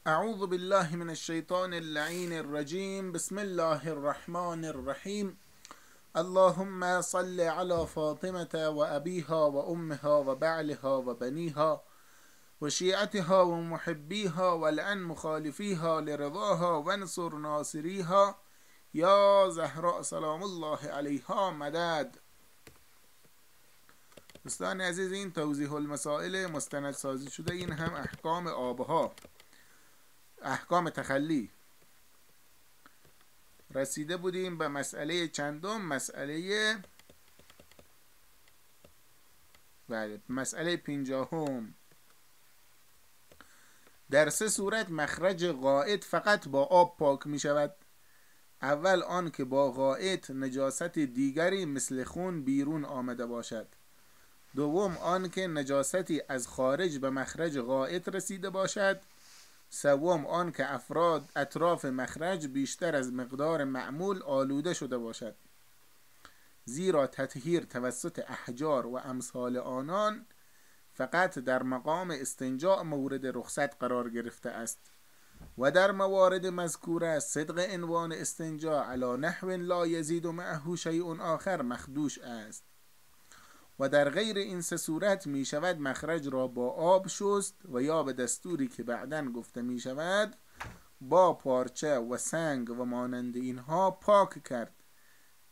اعوذ بالله من الشیطان اللعین الرجیم. بسم الله الرحمن الرحیم. اللهم صل على فاطمة و ابیها و امها و بعلها و بنیها و شیعتها و محبیها ولعن مخالفیها لرضاها وانصر ناصریها یا زهراء سلام الله علیها مدد. دوستان عزیز، این توضیح المسائل مستند سازی شده. این هم احکام آبها، احکام تخلی. رسیده بودیم به مسئله چندم؟ مسئله 50. در سه صورت مخرج غائط فقط با آب پاک می شود. اول آن که با غائط نجاست دیگری مثل خون بیرون آمده باشد. دوم آن که نجاستی از خارج به مخرج غائط رسیده باشد. سوم آن که اطراف مخرج بیشتر از مقدار معمول آلوده شده باشد. زیرا تطهیر توسط احجار و امثال آنان فقط در مقام استنجاء مورد رخصت قرار گرفته است و در موارد مذکوره صدق عنوان استنجاء علی نحو لا یزید معه شیء آخر مخدوش است. و در غیر این سه صورت می شود مخرج را با آب شست و یا به دستوری که بعداً گفته می شود با پارچه و سنگ و مانند اینها پاک کرد،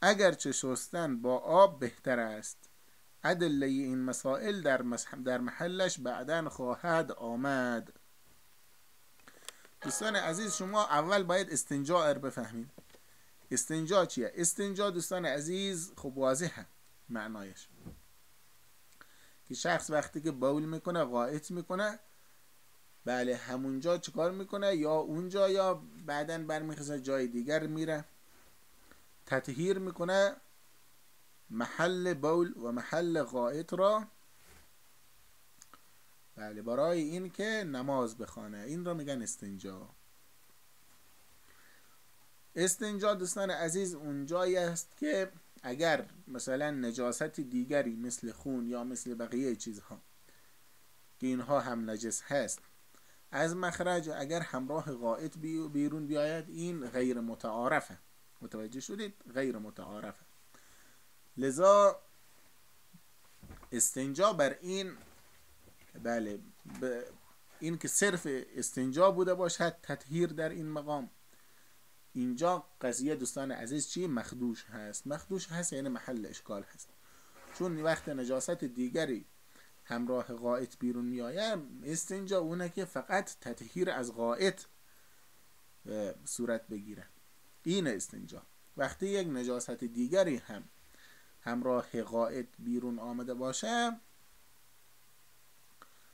اگرچه شستن با آب بهتر است. ادله این مسائل در محلش بعداً خواهد آمد. دوستان عزیز، شما اول باید استنجا رو بفهمید. استنجا چیه؟ استنجا دوستان عزیز خب واضحه معنایش، که شخص وقتی که بول میکنه، غائط میکنه، بله همونجا چیکار میکنه؟ یا اونجا یا بعداً برمیخوره جای دیگر میره، تطهیر میکنه محل بول و محل غائط را، بله، برای این که نماز بخونه. این را میگن استنجا. استنجا دوستان عزیز اونجایی است که اگر مثلا نجاست دیگری مثل خون یا مثل بقیه چیزها که اینها هم نجس هست از مخرج اگر همراه غائط بیرون بیاید، این غیر متعارفه. متوجه شدید؟ غیر متعارفه. لذا استنجا بر این، بله، این که صرف استنجا بوده باشد، تطهیر در این مقام، اینجا قضیه دوستان عزیز چی؟ مخدوش هست. مخدوش هست یعنی محل اشکال هست، چون وقت نجاست دیگری همراه غائط بیرون میآید، استنجا اونه که فقط تطهیر از غائط صورت بگیره. این استنجا. وقتی یک نجاست دیگری هم همراه غائط بیرون آمده باشه،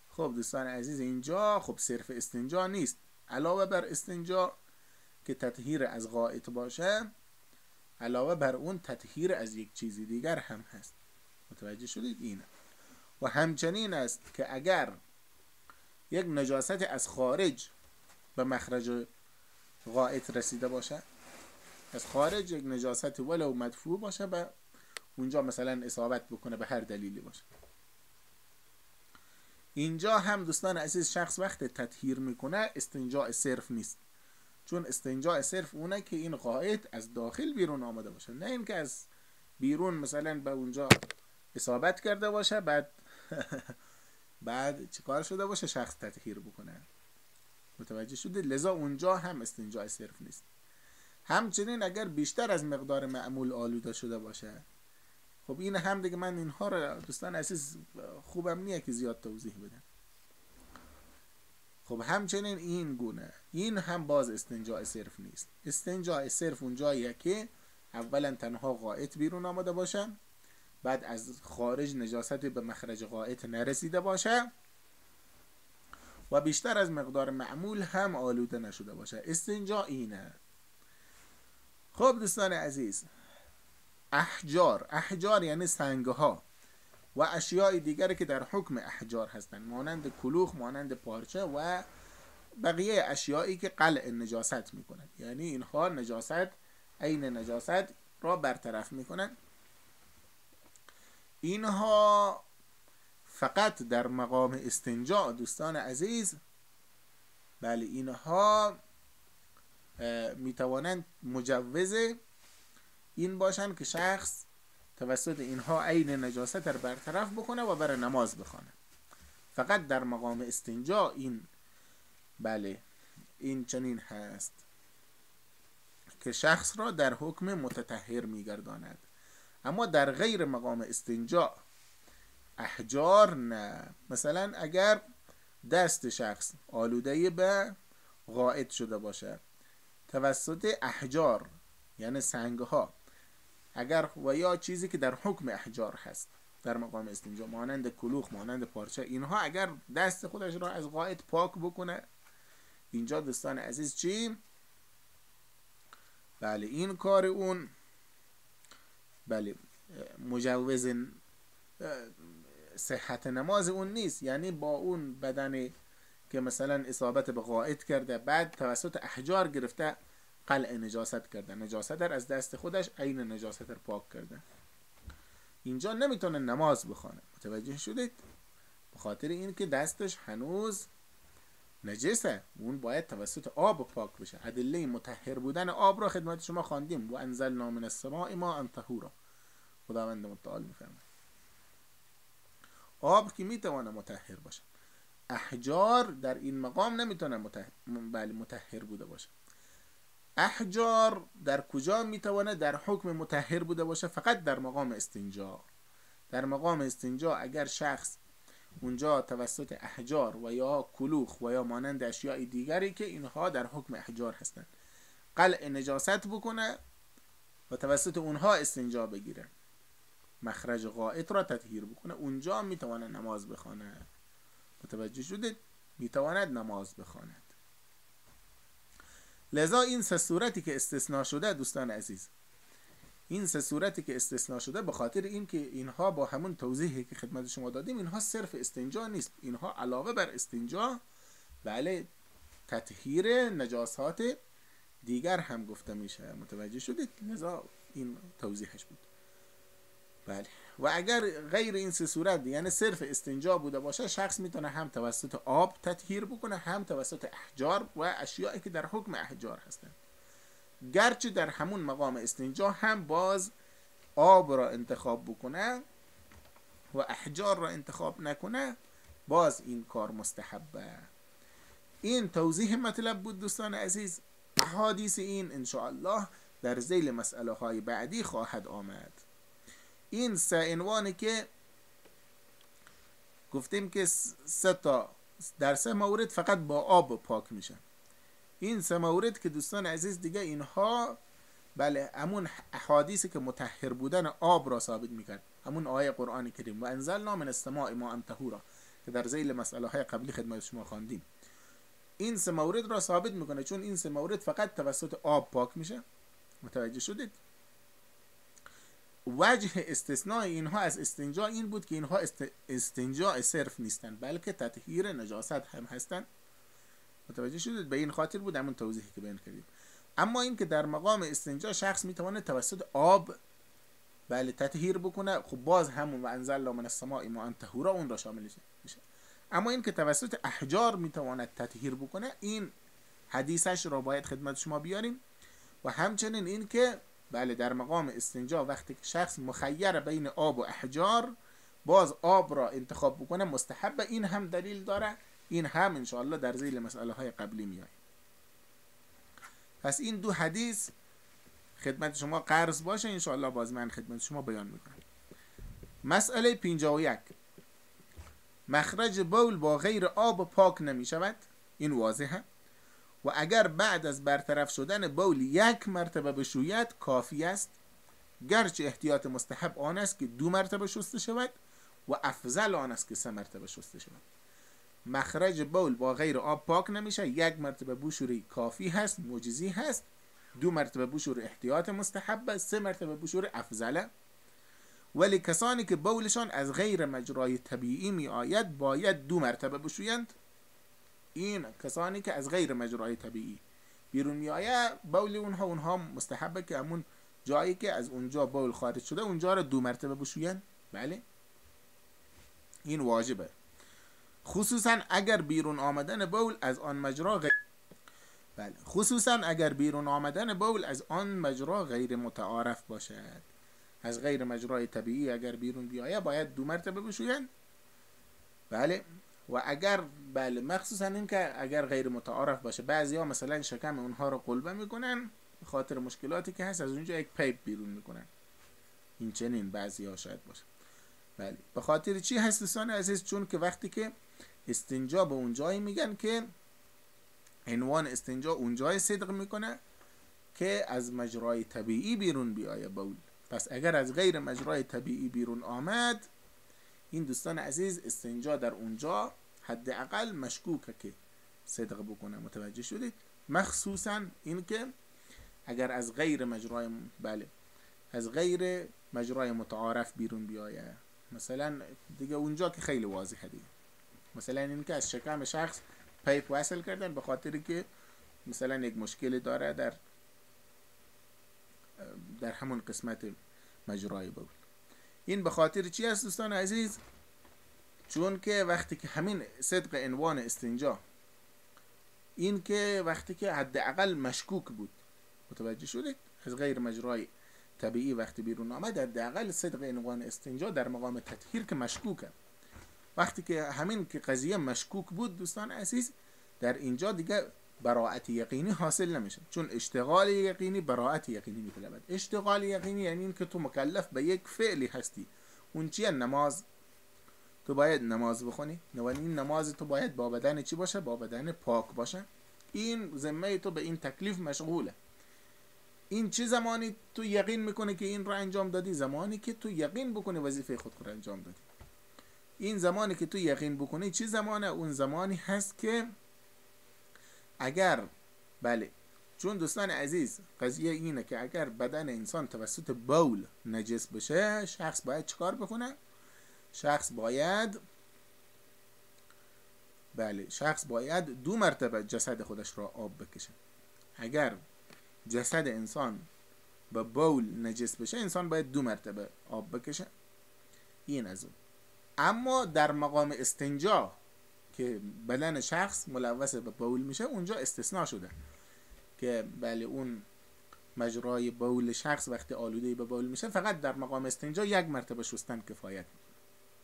خب دوستان عزیز اینجا خب صرف استنجا نیست، علاوه بر استنجا که تطهیر از غائط باشه، علاوه بر اون تطهیر از یک چیزی دیگر هم هست. متوجه شدید؟ اینه. و همچنین است که اگر یک نجاست از خارج به مخرج غائط رسیده باشه، از خارج یک نجاست ولو مدفوع باشه، به اونجا مثلا اصابت بکنه به هر دلیلی باشه، اینجا هم دوستان عزیز شخص وقت تطهیر میکنه استنجاء صرف نیست، چون استنجاء صرف اونه که این غائط از داخل بیرون آمده باشه، نه اینکه از بیرون مثلا به اونجا اصابت کرده باشه بعد چیکار شده باشه شخص تطهیر بکنه. متوجه شده؟ لذا اونجا هم استنجاء صرف نیست. همچنین اگر بیشتر از مقدار معمول آلوده شده باشه، خب این هم دیگه من اینها رو دوستان عزیز خوبم نیه که زیاد توضیح بدم. خب همچنین این گونه، این هم باز استنجاء صرف نیست. استنجاء صرف اونجاییه که اولا تنها غائط بیرون آمده باشه، بعد از خارج نجاستی به مخرج غائط نرسیده باشه و بیشتر از مقدار معمول هم آلوده نشده باشه. استنجاء اینه. خب دوستان عزیز، احجار یعنی سنگها و اشیاء دیگری که در حکم احجار هستند، مانند کلوخ، مانند پارچه و بقیه اشیایی که قلع نجاست میکنند، یعنی اینها نجاست، عین نجاست را برطرف میکنند. اینها فقط در مقام استنجا دوستان عزیز بله اینها میتوانند مجوز این باشن که شخص توسط اینها عین نجاست رو برطرف بکنه و بره نماز بخونه. فقط در مقام استنجا این بله این چنین هست که شخص را در حکم متطهر میگرداند. اما در غیر مقام استنجا احجار نه. مثلا اگر دست شخص آلوده به غائط شده باشه توسط احجار یعنی سنگها، اگر و یا چیزی که در حکم احجار هست در مقام استنجا مانند کلوخ، مانند پارچه، اینها اگر دست خودش را از غائط پاک بکنه، اینجا دوستان عزیز چی؟ بله این کار اون بله مجوز صحت نماز اون نیست. یعنی با اون بدنی که مثلا اصابت به غائط کرده بعد توسط احجار گرفته قلع نجاست کرده، نجاست در از دست خودش عین نجاست در پاک کرده، اینجا نمیتونه نماز بخونه. متوجه شدید؟ به خاطر این که دستش هنوز نجسه، اون باید توسط آب پاک بشه. ادله مطهر بودن آب را خدمت شما خواندیم، و انزلنا من السماء ماء طهورا. خداوند متعال میفرماید آب که میتونه مطهر باشه، احجار در این مقام نمیتونه مطهر بوده باشه. احجار در کجا میتونه در حکم مطهر بوده باشه؟ فقط در مقام استنجا. در مقام استنجا اگر شخص اونجا توسط احجار و یا کلوخ و یا مانند اشیاء دیگری که اینها در حکم احجار هستند قلع نجاست بکنه و توسط اونها استنجا بگیره، مخرج غائط را تطهیر بکنه، اونجا میتونه نماز بخونه. متوجه شدید؟ میتواند نماز بخواند. لذا این سه صورتی که استثناء شده دوستان عزیز، این سه صورتی که استثناء شده به خاطر این که اینها با همون توضیحی که خدمت شما دادیم اینها صرف استنجا نیست، اینها علاوه بر استنجا بله تطهیر نجاسات دیگر هم گفته میشه. متوجه شدید؟ لذا این توضیحش بود. بله و اگر غیر این سه صورت یعنی صرف استنجا بوده باشه شخص میتونه هم توسط آب تطهیر بکنه هم توسط احجار و اشیاءی که در حکم احجار هستند. گرچه در همون مقام استنجا هم باز آب را انتخاب بکنه و احجار را انتخاب نکنه باز این کار مستحبه. این توضیح مطلب بود دوستان عزیز. احادیث این انشاءالله در ذیل مسئله های بعدی خواهد آمد. این سه عنوانی که گفتیم که سه تا در سه مورد فقط با آب پاک میشن. این سه مورد که دوستان عزیز دیگه اینها بله همون احادیثی که مطهر بودن آب را ثابت میکرد، همون آیه قرآن کریم و انزلنا من السماء ماء طهورا که در ذیل مسئله های قبلی خدمت شما خواندیم، این سه مورد را ثابت میکنه، چون این سه مورد فقط توسط آب پاک میشه. متوجه شدید؟ وجه استثناء اینها از استنجا این بود که اینها استنجاء صرف نیستند بلکه تطهیر نجاست هم هستند. متوجه شدید؟ به این خاطر بود همون توضیحی که بیان کردیم. اما این که در مقام استنجا شخص میتونه توسط آب بله تطهیر بکنه، خب باز همون و انزلنا من السماء ماء طهورا اون را شامل میشه. اما این که توسط احجار میتواند تطهیر بکنه این حدیثش را باید خدمت شما بیاریم. و همچنین این که بله در مقام استنجا وقتی که شخص مخیر بین آب و احجار باز آب را انتخاب بکنه مستحب، این هم دلیل داره، این هم انشاءالله در ذیل مسئله های قبلی میاد. پس این دو حدیث خدمت شما قرض باشه، انشاءالله باز من خدمت شما بیان میکنم. مسئله 51 مخرج بول با غیر آب پاک نمی شود، این واضحه. و اگر بعد از برطرف شدن بول یک مرتبه بشوید کافی است، گرچه احتیاط مستحب آن است که 2 مرتبه شسته شود و افضل آن است که 3 مرتبه شسته شود. مخرج بول با غیر آب پاک نمیشه، 1 مرتبه بشوری کافی هست، معجزی هست، 2 مرتبه بشور احتیاط مستحب، 3 مرتبه بشور افضله. ولی کسانی که بولشان از غیر مجرای طبیعی می آید باید 2 مرتبه بشویند. این کسانی که از غیر مجرای طبیعی بیرون می آید بول اونها مستحبه که همون جایی که از اونجا بول خارج شده اونجا را 2 مرتبه بشویند. بله این واجبه. خصوصا اگر بیرون آمدن بول از آن مجرا بله، خصوصا اگر بیرون آمدن بول از آن مجرا غیر متعارف باشد. از غیر مجرای طبیعی اگر بیرون بیایه باید 2 مرتبه بشویند. بله، و اگر بله مخصوصا این که اگر غیر متعارف باشه، بعضیا مثلا شکم اونها رو قلبه میکنن به خاطر مشکلاتی که هست، از اونجا یک پیپ بیرون میکنن. این چنین بعضیا شاید باشه. بله، به خاطر چی هست دوستان عزیز؟ چون که وقتی که استنجا به اون جایی میگن که عنوان استنجا اون جای صدق میکنه که از مجرای طبیعی بیرون بیایه بول. پس اگر از غیر مجرای طبیعی بیرون آمد، این دوستان عزیز استنجا در اونجا حداقل مشکوکه که صدق بکنه. متوجه شدید؟ مخصوصا این که اگر از غیر مجرای از غیر مجرای متعارف بیرون بیایه، مثلا دیگه اونجا که خیلی واضحه دیگه. مثلا این که از شکم شخص پیپ وصل کردن به خاطر که مثلا یک مشکل داره در همون قسمت مجرای بول. این به خاطر چی است دوستان عزیز؟ چون که وقتی که همین صدق عنوان استنجا، این که وقتی که حداقل مشکوک بود، متوجه شدید؟ از غیر مجرای طبیعی وقتی بیرون آمد، حداقل صدق عنوان استنجا در مقام تطهیر که مشکوکه. وقتی که همین که قضیه مشکوک بود دوستان عزیز، در اینجا دیگه براءت یقینی حاصل نمیشه، چون اشتغال یقینی براءت یقینی میطلبد. اشتغال یقینی یعنی این که تو مکلف به یک فعلی هستی. اون چیه؟ نماز. تو باید نماز بخونی، این نماز تو باید با بدن چی باشه؟ با بدن پاک باشه. این ذمه تو به این تکلیف مشغوله. این چه زمانی تو یقین میکنه که این را انجام دادی؟ زمانی که تو یقین بکنی وظیفه خود رو انجام دادی. این زمانی که تو یقین بکنی چه زمانه؟ اون زمانی هست که اگر چون دوستان عزیز قضیه اینه که اگر بدن انسان توسط بول نجس بشه، شخص باید چیکار بکنه؟ شخص باید 2 مرتبه جسد خودش را آب بکشه. اگر جسد انسان به بول نجس بشه، انسان باید 2 مرتبه آب بکشه. این از اون. اما در مقام استنجا که بدن شخص ملوث به بول میشه، اونجا استثناء شده که اون مجرای بول شخص وقتی آلوده به بول میشه، فقط در مقام استنجا 1 مرتبه شستن کفایت میکنه.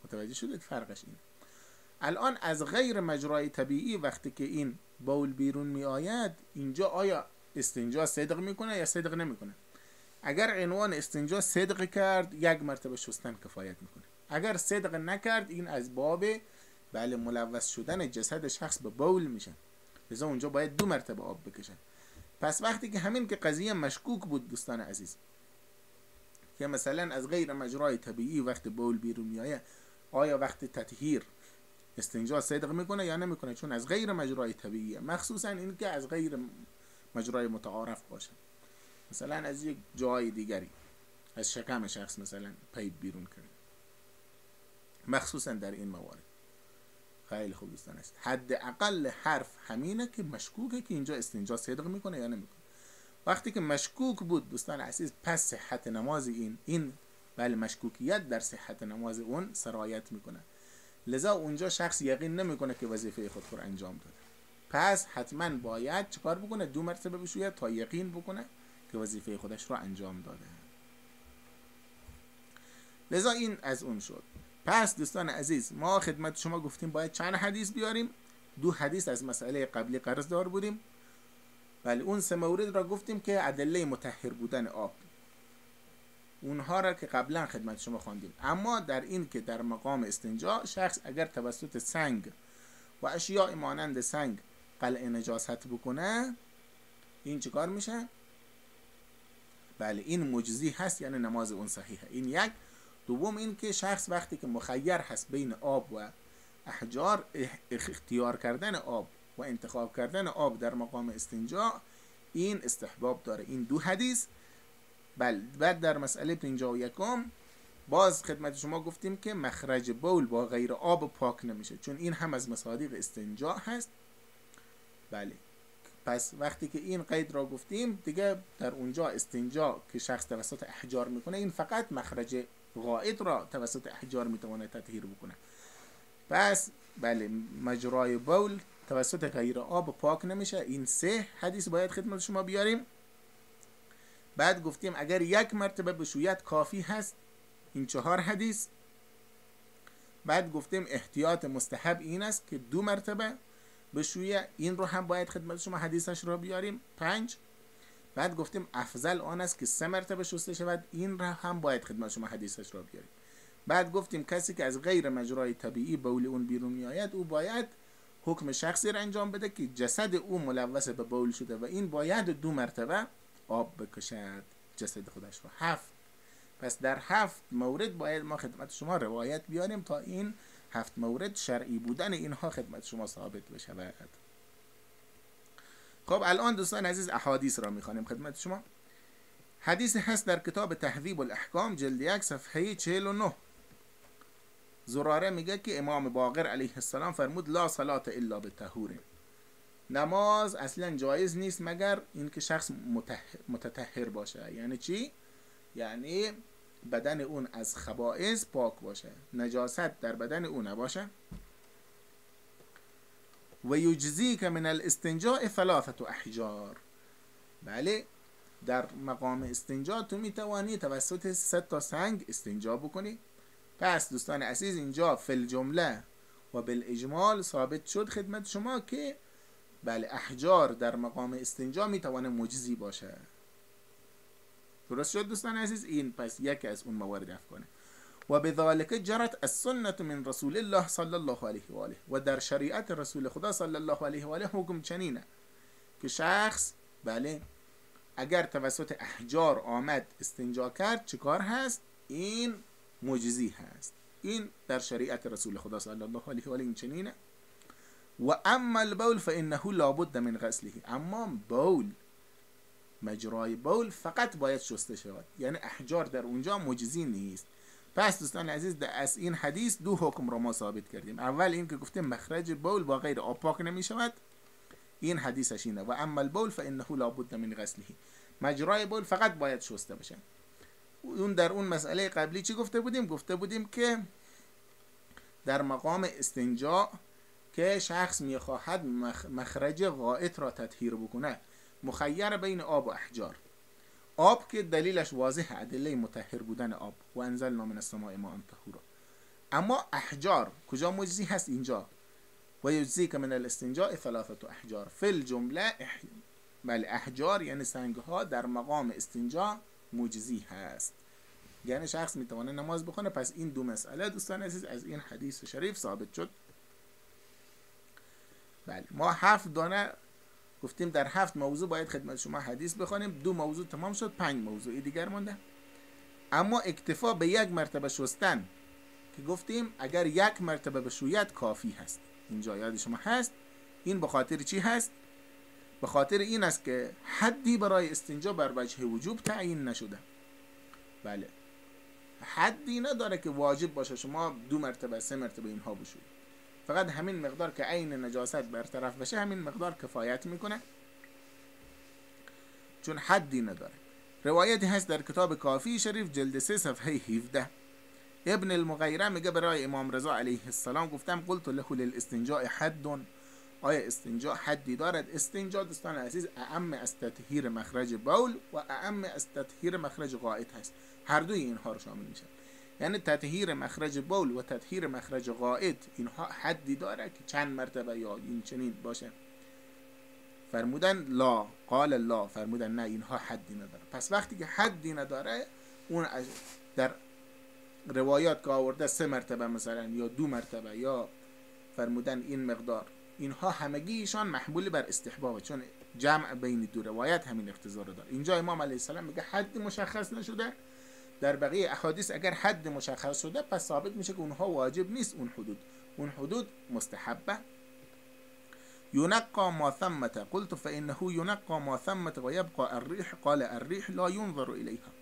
متوجه شدید فرقش اینه؟ الان از غیر مجرای طبیعی وقتی که این بول بیرون می آید، اینجا آیا استنجا صدق میکنه یا صدق نمیکنه؟ اگر عنوان استنجا صدق کرد، 1 مرتبه شستن کفایت میکنه. اگر صدق نکرد، این از باب ملوث شدن جسد شخص به بول میشه، لذا اونجا باید 2 مرتبه آب بکشن. پس وقتی که همین که قضیه مشکوک بود دوستان عزیز، که مثلا از غیر مجرای طبیعی وقتی بول بیرون میایه، آیا وقتی تطهیر استنجا صدق میکنه یا نمیکنه؟ چون از غیر مجرای طبیعیه. مخصوصا این که از غیر مجرای متعارف باشه، مثلا از یک جای دیگری، از شکم شخص مثلا پیپ بیرون کرد، مخصوصا در این موارد. خیلی خوب دوستان است. حداقل حرف همینه که مشکوکه که اینجا استنجا صدق میکنه یا نمیکنه. وقتی که مشکوک بود دوستان عزیز، پس صحت نماز این مشکوکیت در صحت نماز اون سرایت میکنه، لذا اونجا شخص یقین نمیکنه که وظیفه خود رو انجام داده. پس حتما باید چیکار بکنه؟ 2 مرتبه بشوید تا یقین بکنه که وظیفه خودش رو انجام داده. لذا این از اون شد. پس دوستان عزیز، ما خدمت شما گفتیم باید چند حدیث بیاریم. 2 حدیث از مسئله قبلی قرض دار بودیم. اون 3 مورد را گفتیم که ادله مطهر بودن آب، اونها را که قبلا خدمت شما خواندیم. اما در این که در مقام استنجا شخص اگر توسط سنگ و اشیاء مانند سنگ قلع نجاست بکنه، این چیکار میشه؟ این مجزی هست، یعنی نماز اون صحیحه. این یک. دوم این که شخص وقتی که مخیر هست بین آب و احجار، اختیار کردن آب و انتخاب کردن آب در مقام استنجا، این استحباب داره. این 2 حدیث. بعد در مسئله 51 باز خدمت شما گفتیم که مخرج بول با غیر آب پاک نمیشه، چون این هم از مصادیق استنجا هست. پس وقتی که این قید را گفتیم دیگه، در اونجا استنجا که شخص توسط احجار میکنه، این فقط مخرج غائط را توسط احجار میتونه تطهیر بکنه. پس بله مجرای بول توسط غیر آب پاک نمیشه. این 3 حدیث باید خدمت شما بیاریم. بعد گفتیم اگر 1 مرتبه بشوید کافی هست، این 4 حدیث. بعد گفتیم احتیاط مستحب این است که 2 مرتبه بشویه، این رو هم باید خدمت شما حدیثش رو بیاریم. 5. بعد گفتیم افضل آن است که 3 مرتبه شسته شود، این رو هم باید خدمت شما حدیثش رو بیاریم. بعد گفتیم کسی که از غیر مجرای طبیعی بول اون بیرون میآید، او باید حکم شخصی را انجام بده که جسد او ملوث به بول شده و این باید 2 مرتبه آب بکشد جسد خودش رو. 7. پس در 7 مورد باید ما خدمت شما روایت بیاریم تا این 7 مورد شرعی بودن اینها خدمت شما ثابت بشود. خب الان دوستان عزیز احادیث را میخوانیم خدمت شما. حدیث هست در کتاب تهذیب الاحکام جلد 1 صفحه 49. زراره میگه که امام باقر علیه السلام فرمود لا صلات الا بالطهور، نماز اصلا جایز نیست مگر اینکه شخص متطهر باشه. یعنی چی؟ یعنی بدن اون از خبائث پاک باشه، نجاست در بدن اون نباشه. و یجزیک من الاستنجاء 3 احجار. بله در مقام استنجا تو میتوانی توسط 3 تا سنگ استنجا بکنی. پس دوستان عزیز اینجا فی الجمله و بالاجمال ثابت شد خدمت شما که بله احجار در مقام استنجا میتوانه مجزی باشه. درست شد دوستان عزیز؟ این پس یکی از اون موارد افکانه. و بذالک جرت السنة من رسول الله صلی الله علیه و آله. و در شریعت رسول خدا صلی الله علیه و آله حکم چنینه که شخص بله اگر توسط احجار آمد استنجا کرد چیکار هست؟ این مجزی هست. این در شریعت رسول خدا صلی الله علیه و آله این چنینه. و اما البول فانه لابد من غسله. اما بول، مجرای بول فقط باید شسته شود، یعنی احجار در اونجا مجزی نیست. پس دوستان عزیز از این حدیث 2 حکم را ما ثابت کردیم. اول این که گفتیم مخرج بول با غیر آب پاک نمی شود، این حدیثش اینه. و اما البول فانه لابد من غسله، مجرای بول فقط باید شسته بشه. اون در اون مسئله قبلی چی گفته بودیم؟ گفته بودیم که در مقام استنجا که شخص میخواهد مخرج غائط را تطهیر بکنه، مخیر بین آب و احجار. آب که دلیلش واضحه، ادله مطهر بودن آب، و انزلنا من السماء ماء طهورا. اما احجار کجا مجزی هست؟ اینجا و یجزیک من الاستنجاء 3 احجار. فی الجمله بله احجار یعنی سنگ ها در مقام استنجا مجزی هست، یعنی شخص میتونه نماز بخونه. پس این 2 مسئله دوستان عزیز از این حدیث شریف ثابت شد. بله ما 7 دانه گفتیم در 7 موضوع باید خدمت شما حدیث بخونیم. 2 موضوع تمام شد، 5 موضوع دیگر مونده. اما اکتفا به 1 مرتبه شستن که گفتیم اگر 1 مرتبه بشوید کافی هست. اینجا یاد شما هست این به خاطر چی هست؟ به خاطر این است که حدی برای استنجا بر وجه وجوب تعیین نشده. بله حدی نداره که واجب باشه شما 2 مرتبه 3 مرتبه اینها بشوید. فقط همین مقدار که عین نجاست برطرف بشه همین مقدار کفایت میکنه، چون حدی نداره. روایتی هست در کتاب کافی شریف جلد 3 صفحه 17. ابن المغیره میگه برای امام رضا علیه السلام گفتم قلت له للاستنجاء حد، آیا استنجا حدی دارد؟ استنجا دوستان عزیز اعم از تطهیر مخرج بول و اعم از تطهیر مخرج غائط هست. هر دوی اینها رو شامل میشه. یعنی تطهیر مخرج بول و تطهیر مخرج غائط اینها حدی داره که چند مرتبه یا این چنین باشه. فرمودن لا، قال لا، فرمودن نه اینها حدی نداره. پس وقتی که حدی نداره اون در روایات که آورده 3 مرتبه مثلا یا 2 مرتبه یا فرمودن این مقدار، اینها همگیشان محمول بر استحباب، چون جمع بین 2 روایت همین اقتضا رو داره. اینجا امام علیه السلام میگه حد مشخص نشده. در بقیه احادیث اگر حد مشخص شده پس ثابت میشه که اونها واجب نیست، اون حدود مستحبه. ينقى ما ثمة قلت فإنه ينقى ما ثمة ويبقى الريح قال الريح لا ينظر إليها.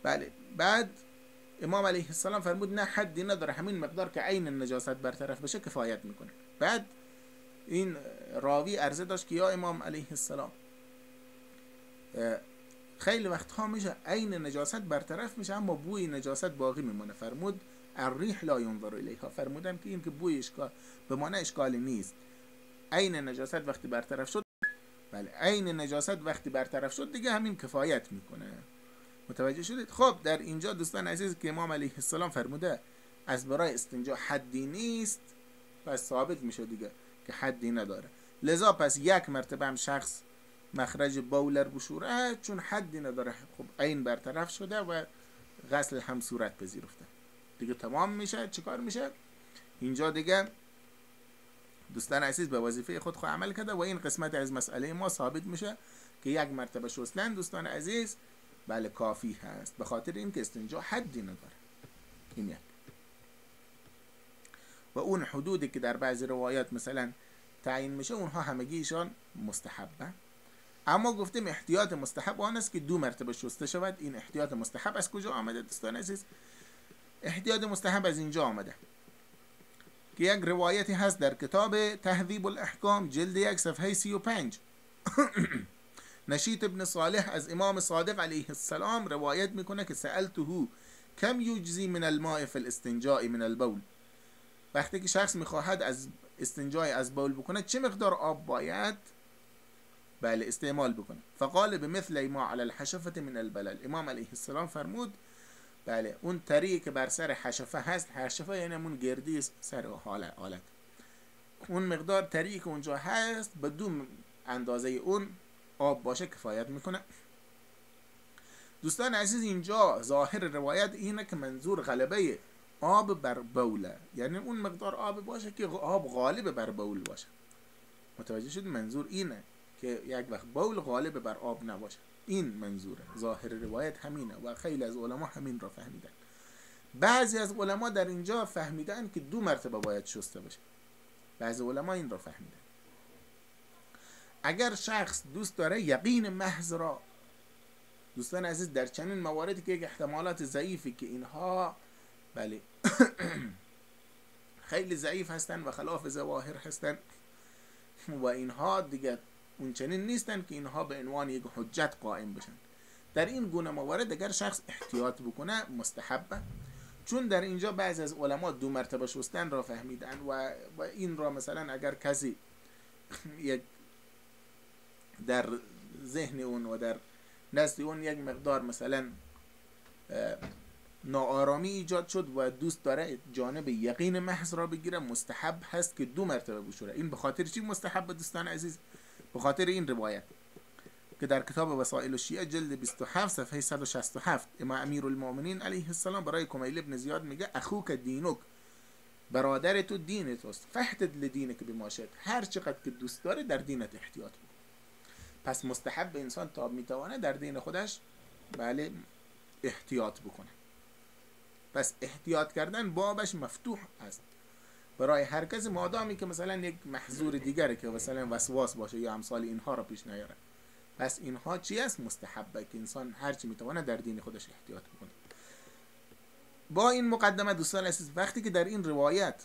بله بعد امام علیه السلام فرمود نه حدی نداره، همین مقدار که عین النجاست برطرف بشه کفایت میکنه. بعد این راوی عرضه داشت که یا امام علیه السلام خیلی وقتها میشه عین نجاست برطرف میشه اما بوی نجاست باقی میمونه. فرمود الریح لا ینظر الیها، فرمودن که این که بوی اشکال به معنی اشکالی نیست. عین نجاست وقتی برطرف شد، بله عین نجاست وقتی برطرف شد دیگه همین کفایت میکنه. متوجه شدید؟ خب در اینجا دوستان عزیز که امام علیه السلام فرموده از برای استنجا حدی نیست، پس ثابت میشه دیگه که حدی نداره. لذا پس یک مرتبه هم شخص مخرج بولر بشوره چون حدی نداره، خب عین برطرف شده و غسل هم صورت پذیرفته دیگه، تمام میشه. چیکار میشه اینجا دیگه؟ دوستان عزیز به وظیفه خود عمل کرده و این قسمت از مسئله ما ثابت میشه که یک مرتبه شستن دوستان عزیز بله کافی هست، به خاطر این که استنجا حدی نداره. این یک. و اون حدودی که در بعضی روایات مثلا تعیین میشه اونها همگیشان مستحبه. اما گفتیم احتیاط مستحب آن است که 2 مرتبه شسته شود. این احتیاط مستحب از کجا آمده دوستان عزیز؟ احتیاط مستحب از اینجا آمده که یک روایتی هست در کتاب تهذیب الاحکام جلد 1 صفحه 35 نشیط ابن صالح از امام صادق علیه السلام روایت میکنه که سألته کم یجزی من الماء فی الاستنجاء من البول، وقتی که شخص میخواهد از استنجای از بول بکنه چه مقدار آب باید بله استعمال بکنه؟ فقال بمثل ما على الحشفه من البلل. امام علیه السلام فرمود بله اون تری که بر سر حشفه هست، حشفه یعنی همون گردی سر حالت، اون مقدار تری که اونجا هست بدون اندازه اون آب باشه کفایت میکنه. دوستان عزیز اینجا ظاهر روایت اینه که منظور غلبه آب بر بوله، یعنی اون مقدار آب باشه که آب غالب بر بول باشه. متوجه شد؟ منظور اینه که یک وقت بول غالب بر آب نباشه. این منظوره، ظاهر روایت همینه و خیلی از علما همین را فهمیدن. بعضی از علما در اینجا فهمیدن که 2 مرتبه باید شسته بشه. بعضی علما این را فهمیدن. اگر شخص دوست داره یقین محض را، دوستان عزیز در چنین مواردی که یک احتمالات ضعیفی که اینها بله خیلی ضعیف هستن و خلاف ظواهر هستن و اینها دیگه اون چنین نیستن که اینها به عنوان یک حجت قائم بشن، در این گونه موارد اگر شخص احتیاط بکنه مستحبه، چون در اینجا بعضی از علما 2 مرتبه شستن را فهمیدن و این را مثلا اگر کسی یک در ذهن اون و در نزد اون یک مقدار مثلا ناآرامی ایجاد شد و دوست داره جانب یقین محض را بگیره، مستحب هست که 2 مرتبه بشوره. این به خاطر چی مستحب دوستان عزیز؟ به خاطر این روایت که در کتاب وسائل الشیعه جلد 27 صفحه 167 امام امیر المؤمنین علیه السلام برای کمیل ابن زیاد میگه اخوک دینک، برادر تو دین توست، فحتد لدینک بما شئت، هر چقدر که دوست داره در دینت احتیاط بکن. پس مستحب انسان تا میتوانه در دین خودش بله احتیاط بکنه. پس احتیاط کردن بابش مفتوح است برای هر کسی، مادامی که مثلا یک محظور دیگره که مثلا وسواس باشه یا امثال اینها را پیش نیاره. پس اینها چی است؟ مستحبه که انسان هر چی میتونه در دین خودش احتیاط بکنه. با این مقدمه دوستان عزیز، وقتی که در این روایت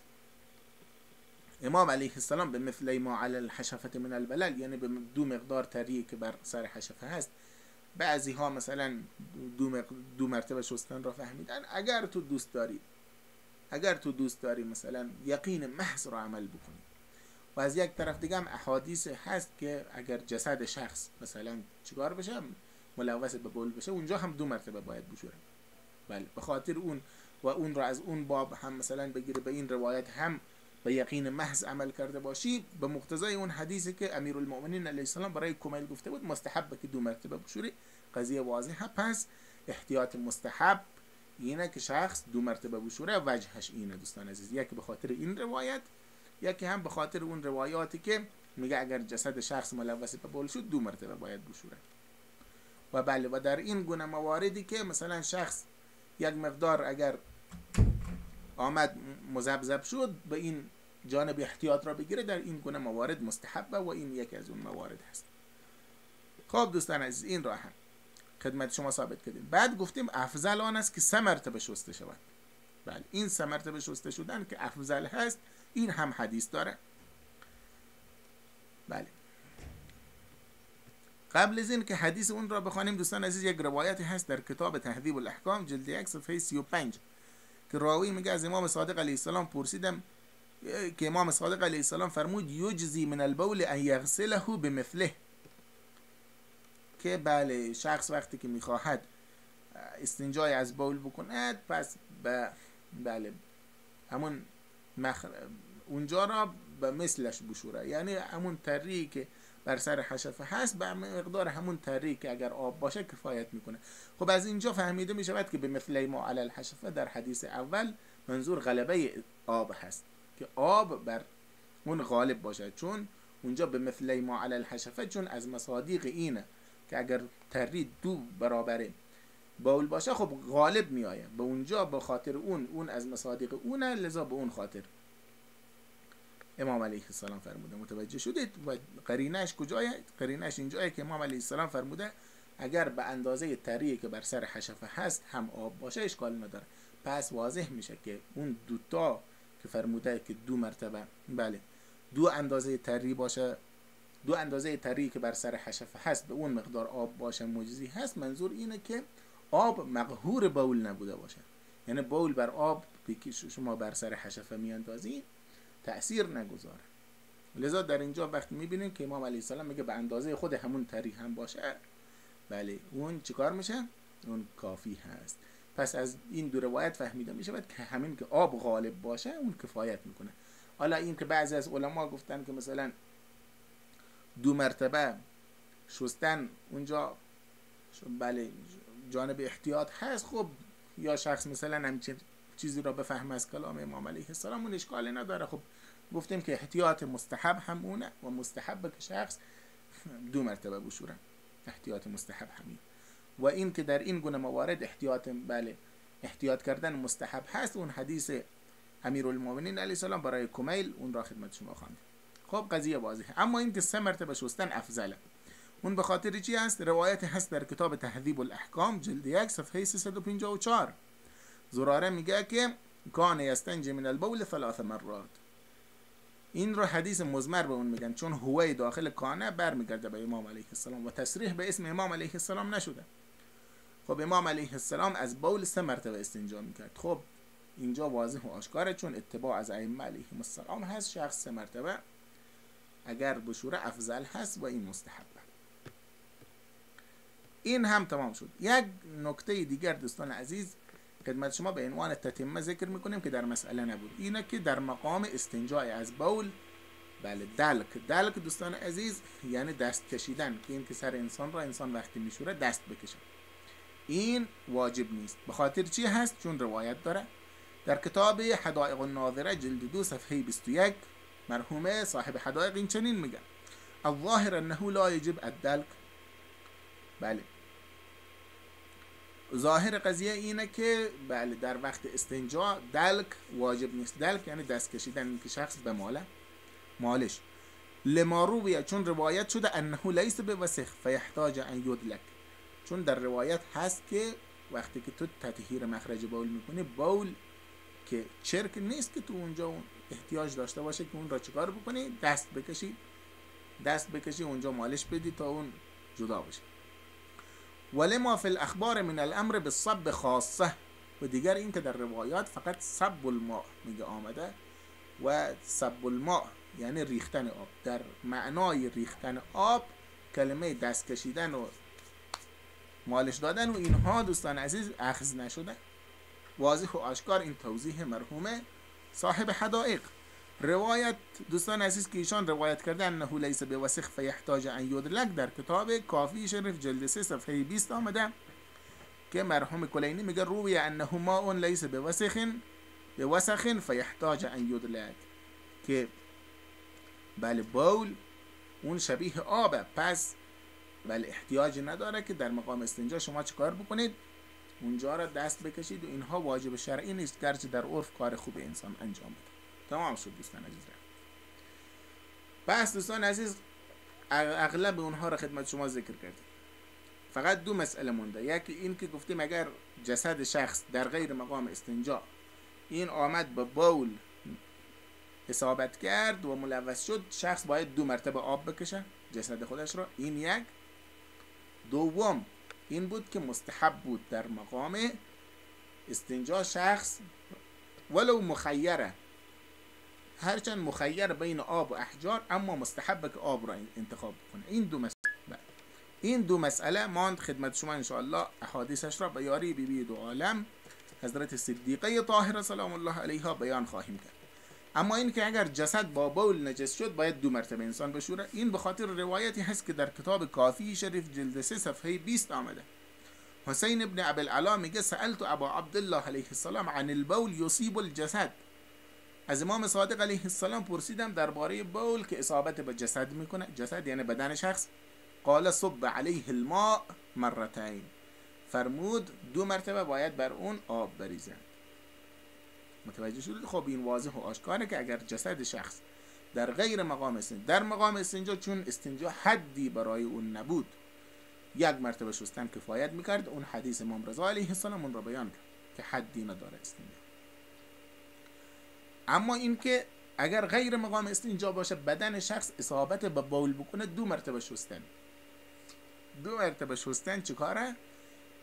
امام علیه السلام به مثل ما علی الحشفه من البلل، یعنی به 2 مقدار تری که بر سر حشفه هست، بعضی ها مثلا 2 مرتبه شستن را فهمیدن. اگر تو دوست داری مثلا یقین محض را عمل بکنی، و از یک طرف دیگه هم احادیث هست که اگر جسد شخص مثلا چیکار بشه ملوث به بول بشه اونجا هم 2 مرتبه باید بشوره. بله به خاطر اون و اون را از اون باب هم مثلا بگیره به این روایت هم به یقین محض عمل کرده باشی، به مقتضای اون حدیثی که امیرالمؤمنین علیه السلام برای کمیل گفته بود مستحبه که 2 مرتبه بشوری، قضیه واضحه. پس احتیاط مستحب اینه که شخص 2 مرتبه بشوره. وجهش اینه دوستان عزیز، یکی به خاطر این روایت، یکی هم به خاطر اون روایاتی که میگه اگر جسد شخص ملوث به بول شد 2 مرتبه باید بشوره. و بله و در این گونه مواردی که مثلا شخص یک مقدار اگر آمد مذبذب شد به این جانب احتیاط را بگیره، در این گونه موارد مستحبه و این یکی از اون موارد هست. خب دوستان عزیز این را هم خدمت شما ثابت کردیم. بعد گفتیم افضل آن است که 3 مرتبه شسته شود. بله این 3 مرتبه شسته شدن که افضل هست این هم حدیث داره. بله قبل از این که حدیث اون را بخوانیم دوستان عزیز، یک روایتی هست در کتاب تهذیب الاحکام جلد 1 صفحه 35 که راوی میگه از امام صادق علیه السلام پرسیدم که امام صادق علیه السلام فرمود یجزی من البول ان یغسله بمثله، که بله شخص وقتی که میخواهد استنجای از بول بکند پس بله همون اونجا را به مثلش بشوره، یعنی همون تری که بر سر حشفه هست به مقدار همون تری که اگر آب باشه کفایت میکنه. خب از اینجا فهمیده میشود که به مثل ما علی الحشفه در حدیث اول منظور غلبه آب هست، که آب بر اون غالب باشه، چون اونجا به مثل ما علی الحشفه چون از مصادیق اینه که اگر تری 2 برابر بول باشه خب غالب میآیه به اونجا، به خاطر اون از مصادیق اونه، لذا به اون خاطر امام علیه السلام فرموده. متوجه شدید؟ و قرینش کجایه؟ قرینش اینجایه که امام علیه السلام فرموده اگر به اندازه تری که بر سر حشفه هست هم آب باشه اشکال نداره. پس واضح میشه که اون دوتا که فرموده که 2 مرتبه بله 2 اندازه تری باشه، 2 اندازه تری که بر سر حشفه هست به اون مقدار آب باشه مجزی هست، منظور اینه که آب مقهور بول نبوده باشه، یعنی بول بر آب که شما بر سر حشفه میاندازی تأثیر نگذاره. لذا در اینجا وقتی میبینیم که امام علیه السلام میگه به اندازه خود همون تری هم باشه، بله اون چیکار میشه؟ اون کافی هست. پس از این 2 روایت فهمیده میشه که همین که آب غالب باشه اون کفایت میکنه. حالا این که بعضی از علما گفتن که مثلا 2 مرتبه شستن اونجا بله جانب احتیاط هست، خب یا شخص مثلا همچین چیزی را بفهم از کلام امام علیه السلام اون اشکالی نداره. خب گفتیم که احتیاط مستحب هم اونه و مستحب که شخص 2 مرتبه بشوره، احتیاط مستحب همین. و این که در این گونه موارد احتیاط کردن مستحب هست، اون حدیث امیرالمومنین علیه السلام برای کمیل اون را خدمت شما خواندیم. خب قضیه واضحه. اما این که 3 مرتبه شستن افضله، اون به خاطر چی هست؟ روایت هست در کتاب تهذیب الاحکام جلد 1 صفحه 354. زراره میگه که کان یستنجی من البول 3 مرات. این رو حدیث مزمر به اون میگن، چون هوای داخل کانه برمیگرده به امام علیه السلام و تصریح به اسم امام علیه السلام نشده. خب امام علیه السلام از بول 3 مرتبه استنجا میکرد. خب اینجا واضح و آشکاره، چون اتباع از ائمه علیهم السلام هست، شخص 3 مرتبه اگر بشوره افضل هست و این مستحبه. این هم تمام شد. یک نکته دیگر دوستان عزیز خدمت شما به عنوان تتمه ذکر میکنیم که در مسئله نبود، اینه که در مقام استنجای از بول بله دلک دوستان عزیز یعنی دست کشیدن، که این که سر انسان را انسان وقتی میشوره دست بکشه، این واجب نیست. به خاطر چی هست؟ چون روایت داره در کتاب حدائق الناظره جلد 2 صفحه 21 مرحوم صاحب حدائق این چنین میگه الظاهر انه لا یجب الدلک. بله ظاهر قضیه اینه که بله در وقت استنجا دلک واجب نیست. دلک یعنی دست کشیدن، که شخص به مالش لما رویه، چون روایت شده انه لیس بوسخ فیحتاج ان یدلک، چون در روایت هست که وقتی که تو تطهیر مخرج بول میکنی، بول که چرک نیست که تو اونجا احتیاج داشته باشه که اون را چیکار بکنی؟ دست بکشی اونجا مالش بدی تا اون جدا بشه. ولما فی الاخبار من الامر بالصب خاصه، و دیگر این که در روایات فقط صب الماء میگه آمده، و صب الماء یعنی ریختن آب. در معنای ریختن آب کلمه دست کشیدن و مالش دادن و اینها دوستان عزیز اخذ نشده. واضح و آشکار این توضیح مرحوم صاحب حدائق. روایت دوستان عزیز که ایشان روایت کردن انه لیس بوسخ فیحتاج ان یدلک در کتاب کافی شریف جلد 3 صفحه 20 آمده که مرحوم کلینی میگه روی انه ماء لیس بوسخ فیحتاج ان یدلک، که بله بول اون شبیه آبه، پس بله احتیاج نداره که در مقام استنجا شما چیکار بکنید؟ اونجا را دست بکشید، و اینها واجب شرعی نیست، گرچه در عرف کار خوب انسان انجام بده. تمام شد دوستان عزیز. پس دوستان عزیز اغلب اونها را خدمت شما ذکر کردیم، فقط 2 مسئله مونده. یکی این که گفتیم اگر جسد شخص در غیر مقام استنجا این آمد به بول اصابت کرد و ملوث شد، شخص باید 2 مرتبه آب بکشه جسد خودش را. این یک. دوم این بود که مستحب بود در مقام استنجا شخص ولو مخیره، هرچند مخیر بین آب و احجار، اما مستحب که آب را انتخاب کنه. این دو مسئله ماند خدمت شما انشاءالله احادیثش را به یاری بیبی دو عالم حضرت صدیقه طاهره سلام الله علیها بیان خواهیم کرد. اما این که اگر جسد با بول نجس شد باید 2 مرتبه انسان بشوره، این به خاطر روایتی هست که در کتاب کافی شریف جلد 3 صفحه 20 آمده. حسین ابن ابی العلا میگه سألت ابا عبدالله علیه السلام عن البول یصیب الجسد، از امام صادق علیه السلام پرسیدم درباره بول که اصابت به جسد میکنه، جسد یعنی بدن شخص. قال صب علیه الماء مرتين، فرمود 2 مرتبه باید بر اون آب بریزند. متوجه شدید؟ خب این واضح و آشکاره که اگر جسد شخص در غیر مقام استنجا، در مقام استنجا چون استنجا حدی برای اون نبود 1 مرتبه شستن کفایت میکرد، اون حدیث امام رضا علیه السلام اون را بیان کرد که حدی نداره استنجا. اما این که اگر غیر مقام استنجا باشه بدن شخص اصابت به بول بکنه 2 مرتبه شستن، 2 مرتبه شستن چیکاره؟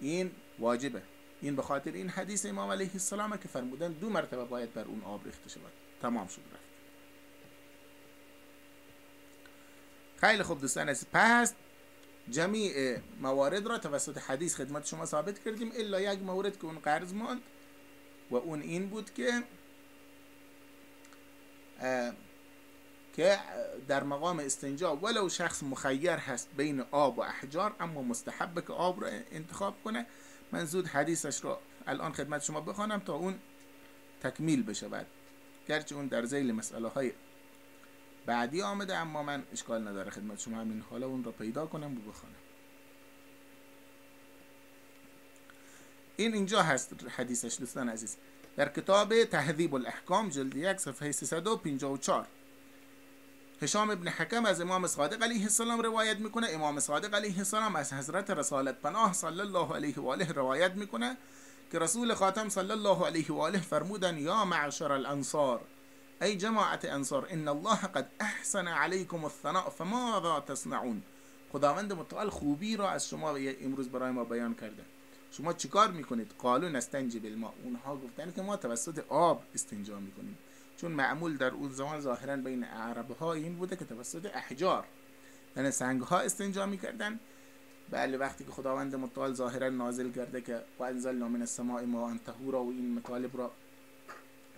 این واجبه. این به خاطر این حدیث امام علیه السلام که فرمودن 2 مرتبه باید بر اون آب ریخته شود. تمام شد رفت. خیلی خوب دوستان عزیز، پس جمیع موارد را توسط حدیث خدمت شما ثابت کردیم الا 1 مورد که اون قرض ماند و اون این بود که در مقام استنجا ولو شخص مخیر هست بین آب و احجار، اما مستحبه که آب را انتخاب کنه. من زود حدیثش را الان خدمت شما بخوانم تا اون تکمیل بشه بعد، گرچه اون در ذیل مسئله های بعدی آمده، اما من اشکال نداره خدمت شما همین حالا اون را پیدا کنم و بخوانم. اینجا هست حدیثش دوستان عزیز در کتاب تهذیب الاحکام جلد 1 صفحه 354. هشام ابن حکم از امام صادق علیه السلام روایت میکنه، امام صادق علیه السلام از حضرت رسالت پناه صلی الله علیه و آله روایت میکنه که رسول خاتم صلی الله علیه و آله فرمودن یا معشر الانصار، ای جماعت انصار، ان الله قد احسن علیکم الثناء فماذا تصنعون. خداوند متعال خوبی را از شما امروز برای ما بیان کرده، شما چیکار میکنید؟ قالوا نستنجی بالماء، اونها گفتن که ما توسط آب استنجا میکنیم، چون معمول در اون زمان ظاهرا بین عرب ها این بوده که توسط احجار یعنی سنگ ها استنجا میکردن. بله وقتی که خداوند متعال ظاهرا نازل کرده که وانزلنا من السماء ماء طهورا و این مطالب را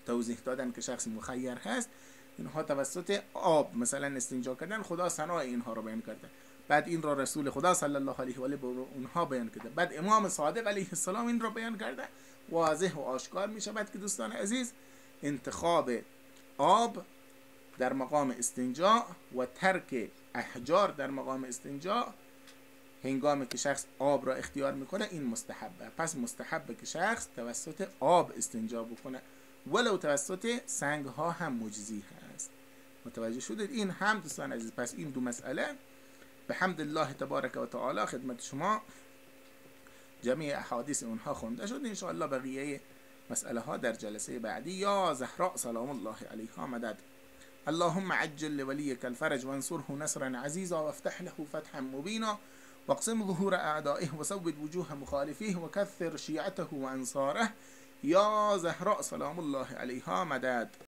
توضیح دادن که شخص مخیر هست، اینها توسط آب مثلا استنجا کردن، خدا ثنای اینها را بیان کرده، بعد این را رسول خدا صلی الله علیه و آله به اونها بیان کرده، بعد امام صادق علیه السلام این را بیان کرده. واضح و آشکار می شود که دوستان عزیز انتخاب آب در مقام استنجا و ترک احجار در مقام استنجا هنگامی که شخص آب را اختیار میکنه این مستحبه. پس مستحبه که شخص توسط آب استنجا بکنه ولو توسط سنگ ها هم مجزی هست. متوجه شدید؟ این هم دوستان عزیز، پس این 2 مسئله به حمد الله تبارک و تعالی خدمت شما جمیع احادیث اونها خونده شد. ان شاء الله بقیه مسئله ها در جلسه بعدی. یا زهراء سلام الله علیها مدد. اللهم عجل لوليك الفرج وانصره نصرا عزيزا وافتح له فتحا مبينا واقسم ظهور اعدائه وسود وجوه مخالفيه وكثر شيعته وانصاره. یا زهراء سلام الله علیها مدد.